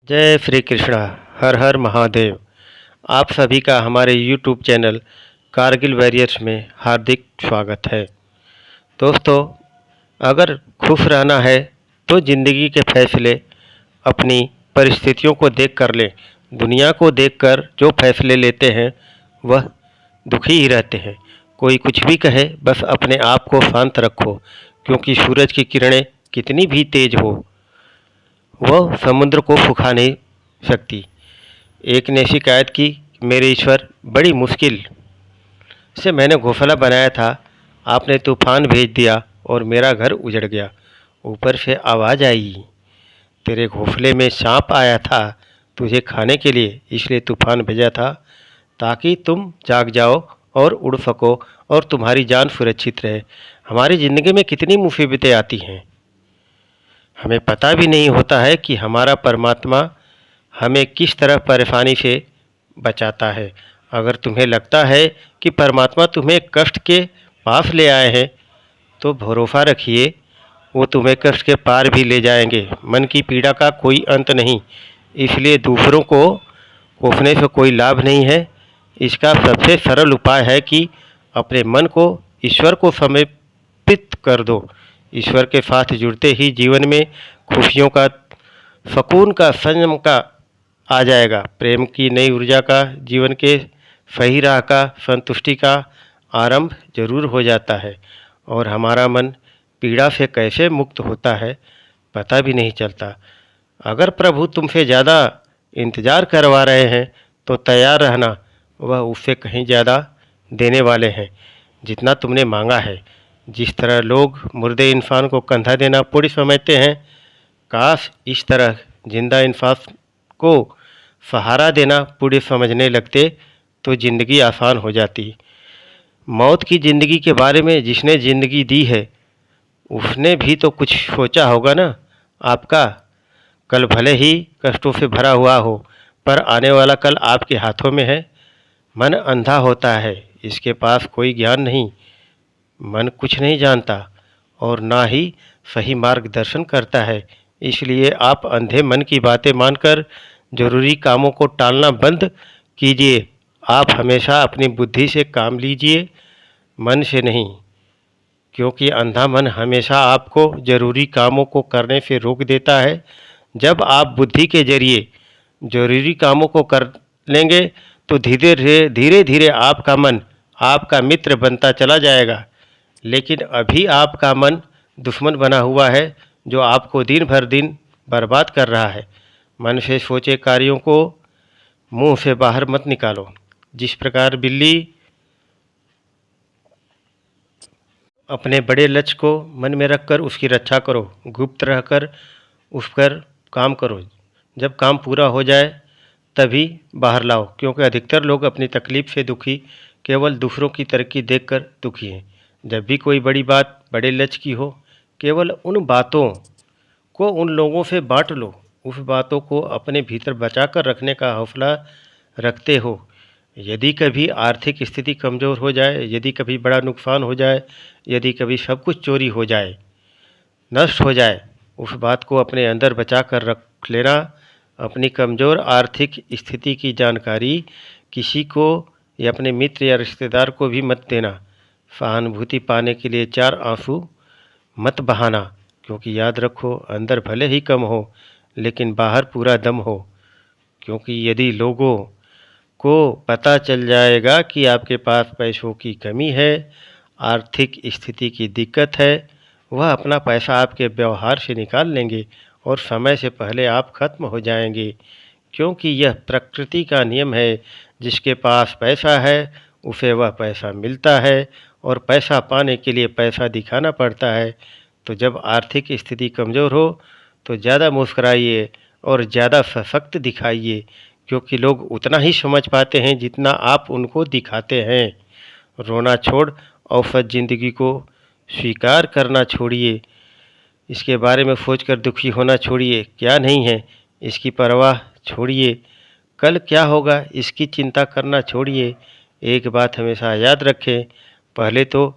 जय श्री कृष्णा। हर हर महादेव। आप सभी का हमारे YouTube चैनल कारगिल वॉरियर्स में हार्दिक स्वागत है। दोस्तों, अगर खुश रहना है तो ज़िंदगी के फैसले अपनी परिस्थितियों को देख कर लें। दुनिया को देखकर जो फैसले लेते हैं वह दुखी ही रहते हैं। कोई कुछ भी कहे, बस अपने आप को शांत रखो, क्योंकि सूरज की किरणें कितनी भी तेज हो वह समुद्र को सुखा नहीं सकती। एक ने शिकायत की, मेरे ईश्वर, बड़ी मुश्किल से मैंने घोंसला बनाया था, आपने तूफान भेज दिया और मेरा घर उजड़ गया। ऊपर से आवाज़ आई, तेरे घोंसले में सांप आया था तुझे खाने के लिए, इसलिए तूफान भेजा था ताकि तुम जाग जाओ और उड़ सको और तुम्हारी जान सुरक्षित रहे। हमारी ज़िंदगी में कितनी मुसीबतें आती हैं, हमें पता भी नहीं होता है कि हमारा परमात्मा हमें किस तरह परेशानी से बचाता है। अगर तुम्हें लगता है कि परमात्मा तुम्हें कष्ट के पास ले आए हैं तो भरोसा रखिए, वो तुम्हें कष्ट के पार भी ले जाएंगे। मन की पीड़ा का कोई अंत नहीं, इसलिए दूसरों को कोसने से कोई लाभ नहीं है। इसका सबसे सरल उपाय है कि अपने मन को ईश्वर को समर्पित कर दो। ईश्वर के साथ जुड़ते ही जीवन में खुशियों का, सुकून का, संयम का आ जाएगा। प्रेम की नई ऊर्जा का, जीवन के सही राह का, संतुष्टि का आरंभ जरूर हो जाता है और हमारा मन पीड़ा से कैसे मुक्त होता है पता भी नहीं चलता। अगर प्रभु तुमसे ज़्यादा इंतज़ार करवा रहे हैं तो तैयार रहना, वह उससे कहीं ज़्यादा देने वाले हैं जितना तुमने मांगा है। जिस तरह लोग मुर्दे इंसान को कंधा देना पुण्य समझते हैं, काश इस तरह जिंदा इंसान को सहारा देना पुण्य समझने लगते तो ज़िंदगी आसान हो जाती। मौत की ज़िंदगी के बारे में जिसने ज़िंदगी दी है उसने भी तो कुछ सोचा होगा ना। आपका कल भले ही कष्टों से भरा हुआ हो, पर आने वाला कल आपके हाथों में है। मन अंधा होता है, इसके पास कोई ज्ञान नहीं। मन कुछ नहीं जानता और ना ही सही मार्गदर्शन करता है। इसलिए आप अंधे मन की बातें मानकर जरूरी कामों को टालना बंद कीजिए। आप हमेशा अपनी बुद्धि से काम लीजिए, मन से नहीं, क्योंकि अंधा मन हमेशा आपको जरूरी कामों को करने से रोक देता है। जब आप बुद्धि के जरिए जरूरी कामों को कर लेंगे तो धीरे धीरे धीरे धीरे आपका मन आपका मित्र बनता चला जाएगा। लेकिन अभी आपका मन दुश्मन बना हुआ है जो आपको दिन भर दिन बर्बाद कर रहा है। मन से सोचे कार्यों को मुंह से बाहर मत निकालो। जिस प्रकार बिल्ली अपने बड़े लक्ष्य को मन में रखकर उसकी रक्षा करो, गुप्त रहकर उस पर काम करो। जब काम पूरा हो जाए तभी बाहर लाओ, क्योंकि अधिकतर लोग अपनी तकलीफ से दुखी केवल दूसरों की तरक्की देखकर दुखी हैं। जब भी कोई बड़ी बात बड़े लक्ष्य की हो, केवल उन बातों को उन लोगों से बांट लो, उस बातों को अपने भीतर बचा कर रखने का हौसला रखते हो। यदि कभी आर्थिक स्थिति कमज़ोर हो जाए, यदि कभी बड़ा नुकसान हो जाए, यदि कभी सब कुछ चोरी हो जाए, नष्ट हो जाए, उस बात को अपने अंदर बचा कर रख लेना। अपनी कमज़ोर आर्थिक स्थिति की जानकारी किसी को या अपने मित्र या रिश्तेदार को भी मत देना। सहानुभूति पाने के लिए चार आंसू मत बहाना, क्योंकि याद रखो, अंदर भले ही कम हो लेकिन बाहर पूरा दम हो। क्योंकि यदि लोगों को पता चल जाएगा कि आपके पास पैसों की कमी है, आर्थिक स्थिति की दिक्कत है, वह अपना पैसा आपके व्यवहार से निकाल लेंगे और समय से पहले आप खत्म हो जाएंगे। क्योंकि यह प्रकृति का नियम है, जिसके पास पैसा है उसे वह पैसा मिलता है और पैसा पाने के लिए पैसा दिखाना पड़ता है। तो जब आर्थिक स्थिति कमज़ोर हो तो ज़्यादा मुस्कुराइए और ज़्यादा सशक्त दिखाइए, क्योंकि लोग उतना ही समझ पाते हैं जितना आप उनको दिखाते हैं। रोना छोड़ औसत ज़िंदगी को स्वीकार करना छोड़िए। इसके बारे में सोचकर दुखी होना छोड़िए, क्या नहीं है इसकी परवाह छोड़िए। कल क्या होगा इसकी चिंता करना छोड़िए। एक बात हमेशा याद रखें, पहले तो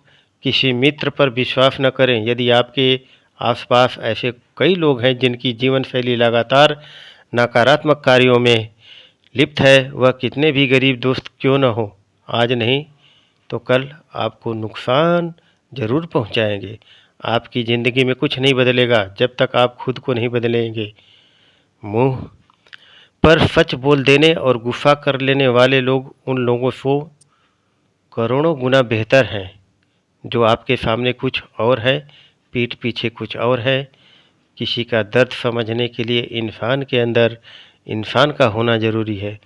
किसी मित्र पर विश्वास न करें। यदि आपके आसपास ऐसे कई लोग हैं जिनकी जीवन शैली लगातार नकारात्मक कार्यों में लिप्त है, वह कितने भी गरीब दोस्त क्यों न हो, आज नहीं तो कल आपको नुकसान ज़रूर पहुंचाएंगे। आपकी ज़िंदगी में कुछ नहीं बदलेगा जब तक आप खुद को नहीं बदलेंगे। मुंह पर सच बोल देने और गुस्सा कर लेने वाले लोग उन लोगों से करोड़ों गुना बेहतर हैं जो आपके सामने कुछ और है, पीठ पीछे कुछ और है। किसी का दर्द समझने के लिए इंसान के अंदर इंसान का होना ज़रूरी है।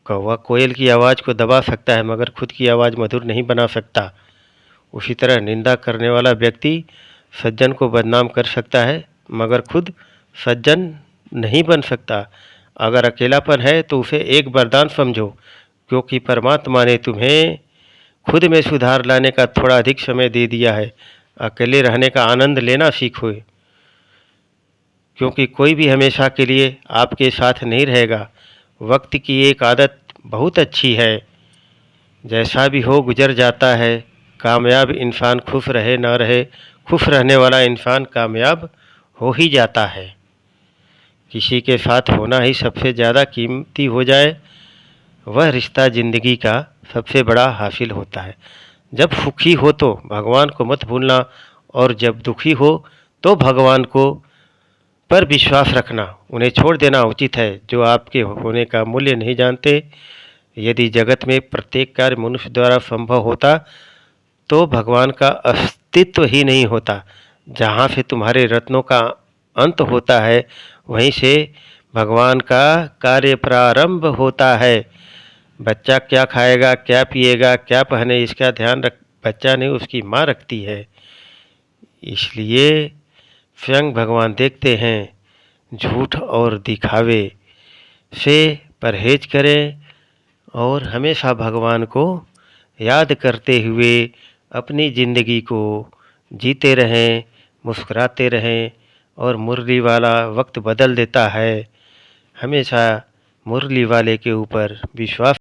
कौवा कोयल की आवाज़ को दबा सकता है मगर खुद की आवाज़ मधुर नहीं बना सकता। उसी तरह निंदा करने वाला व्यक्ति सज्जन को बदनाम कर सकता है मगर खुद सज्जन नहीं बन सकता। अगर अकेलापन है तो उसे एक वरदान समझो, क्योंकि परमात्मा ने तुम्हें खुद में सुधार लाने का थोड़ा अधिक समय दे दिया है। अकेले रहने का आनंद लेना सीखो, क्योंकि कोई भी हमेशा के लिए आपके साथ नहीं रहेगा। वक्त की एक आदत बहुत अच्छी है, जैसा भी हो गुजर जाता है। कामयाब इंसान खुश रहे ना रहे, खुश रहने वाला इंसान कामयाब हो ही जाता है। किसी के साथ होना ही सबसे ज़्यादा कीमती हो जाए, वह रिश्ता ज़िंदगी का सबसे बड़ा हासिल होता है। जब सुखी हो तो भगवान को मत भूलना, और जब दुखी हो तो भगवान को पर विश्वास रखना। उन्हें छोड़ देना उचित है जो आपके होने का मूल्य नहीं जानते। यदि जगत में प्रत्येक कार्य मनुष्य द्वारा संभव होता तो भगवान का अस्तित्व ही नहीं होता। जहाँ से तुम्हारे रत्नों का अंत होता है, वहीं से भगवान का कार्य प्रारंभ होता है। बच्चा क्या खाएगा, क्या पिएगा, क्या पहने, इसका ध्यान बच्चा नहीं उसकी माँ रखती है। इसलिए स्वयं भगवान देखते हैं। झूठ और दिखावे से परहेज करें और हमेशा भगवान को याद करते हुए अपनी ज़िंदगी को जीते रहें, मुस्कुराते रहें। और मुरली वाला वक्त बदल देता है, हमेशा मुरली वाले के ऊपर विश्वास